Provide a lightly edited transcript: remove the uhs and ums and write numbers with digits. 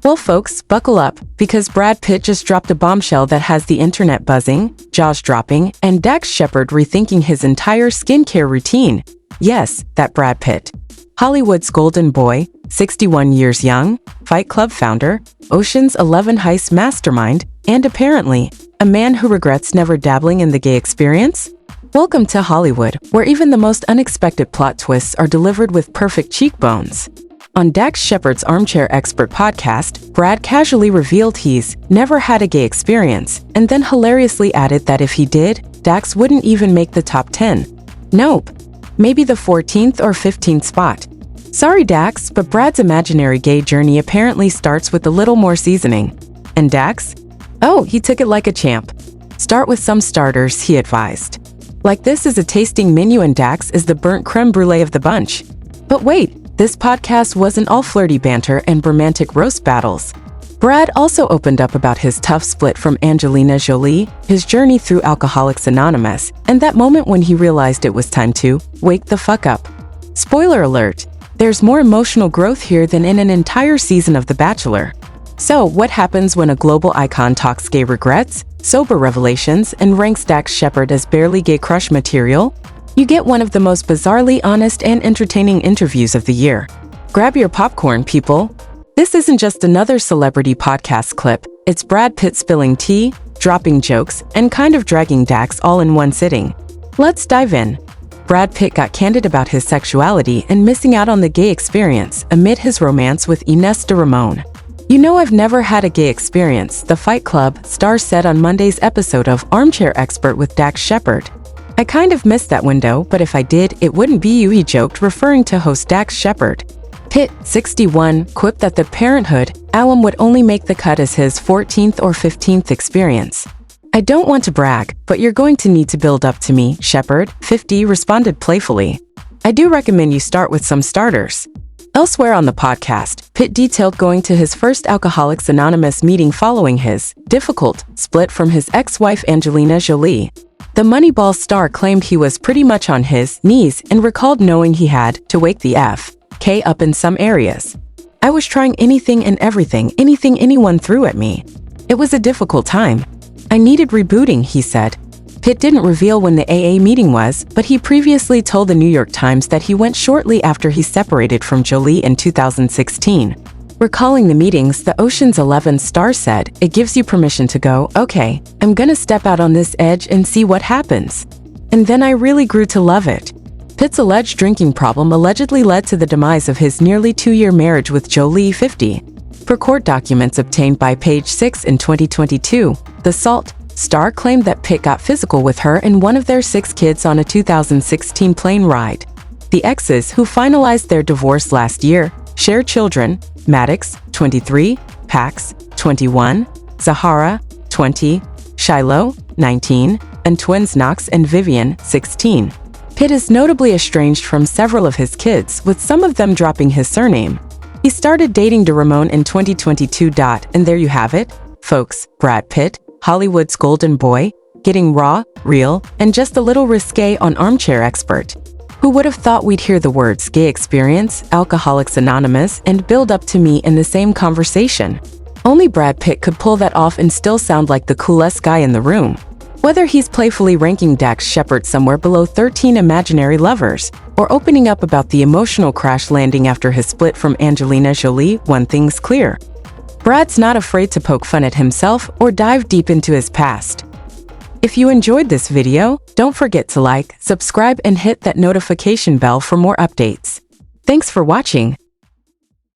Well, folks, buckle up, because Brad Pitt just dropped a bombshell that has the internet buzzing, jaws dropping, and Dax Shepard rethinking his entire skincare routine. Yes, that Brad Pitt. Hollywood's golden boy, 61 years young, Fight Club founder, Ocean's 11 heist mastermind, and apparently, a man who regrets never dabbling in the gay experience? Welcome to Hollywood, where even the most unexpected plot twists are delivered with perfect cheekbones. On Dax Shepard's Armchair Expert podcast, Brad casually revealed he's never had a gay experience, and then hilariously added that if he did, Dax wouldn't even make the top 10. Nope. Maybe the 14th or 15th spot. Sorry, Dax, but Brad's imaginary gay journey apparently starts with a little more seasoning. And Dax? Oh, he took it like a champ. Start with some starters, he advised. Like this is a tasting menu and Dax is the burnt creme brulee of the bunch. But wait, this podcast wasn't all flirty banter and romantic roast battles. Brad also opened up about his tough split from Angelina Jolie, his journey through Alcoholics Anonymous, and that moment when he realized it was time to wake the fuck up. Spoiler alert, there's more emotional growth here than in an entire season of The Bachelor. So, what happens when a global icon talks gay regrets, sober revelations, and ranks Dax Shepard as barely gay crush material? You get one of the most bizarrely honest and entertaining interviews of the year. Grab your popcorn, people. This isn't just another celebrity podcast clip, it's Brad Pitt spilling tea, dropping jokes, and kind of dragging Dax all in one sitting. Let's dive in. Brad Pitt got candid about his sexuality and missing out on the gay experience amid his romance with Ines de Ramon. You know, I've never had a gay experience, the Fight Club star said on Monday's episode of Armchair Expert with Dax Shepard. I kind of missed that window, but if I did, it wouldn't be you, he joked, referring to host Dax Shepard. Pitt, 61, quipped that the Parenthood alum would only make the cut as his 14th or 15th experience. I don't want to brag, but you're going to need to build up to me, Shepard, 50, responded playfully. I do recommend you start with some starters. Elsewhere on the podcast, Pitt detailed going to his first Alcoholics Anonymous meeting following his difficult split from his ex-wife Angelina Jolie. The Moneyball star claimed he was pretty much on his knees and recalled knowing he had to wake the F.K. up in some areas. I was trying anything and everything, anything anyone threw at me. It was a difficult time. I needed rebooting, he said. Pitt didn't reveal when the AA meeting was, but he previously told the New York Times that he went shortly after he separated from Jolie in 2016. Recalling the meetings, the Ocean's 11 star said, "It gives you permission to go, okay, I'm gonna step out on this edge and see what happens." And then I really grew to love it. Pitt's alleged drinking problem allegedly led to the demise of his nearly 2-year marriage with Jolie, 50. Per court documents obtained by Page 6 in 2022, the Salt star claimed that Pitt got physical with her and one of their 6 kids on a 2016 plane ride. The exes, who finalized their divorce last year, share children: Maddox, 23, Pax, 21, Zahara, 20, Shiloh, 19, and twins Knox and Vivienne, 16. Pitt is notably estranged from several of his kids, with some of them dropping his surname. He started dating de Ramon in 2022. And there you have it, folks, Brad Pitt, Hollywood's golden boy, getting raw, real, and just a little risque on Armchair Expert. Who would have thought we'd hear the words gay experience, Alcoholics Anonymous, and build up to me in the same conversation? Only Brad Pitt could pull that off and still sound like the coolest guy in the room. Whether he's playfully ranking Dax Shepard somewhere below 13 imaginary lovers, or opening up about the emotional crash landing after his split from Angelina Jolie, one thing's clear. Brad's not afraid to poke fun at himself or dive deep into his past. If you enjoyed this video, don't forget to like, subscribe, and hit that notification bell for more updates. Thanks for watching.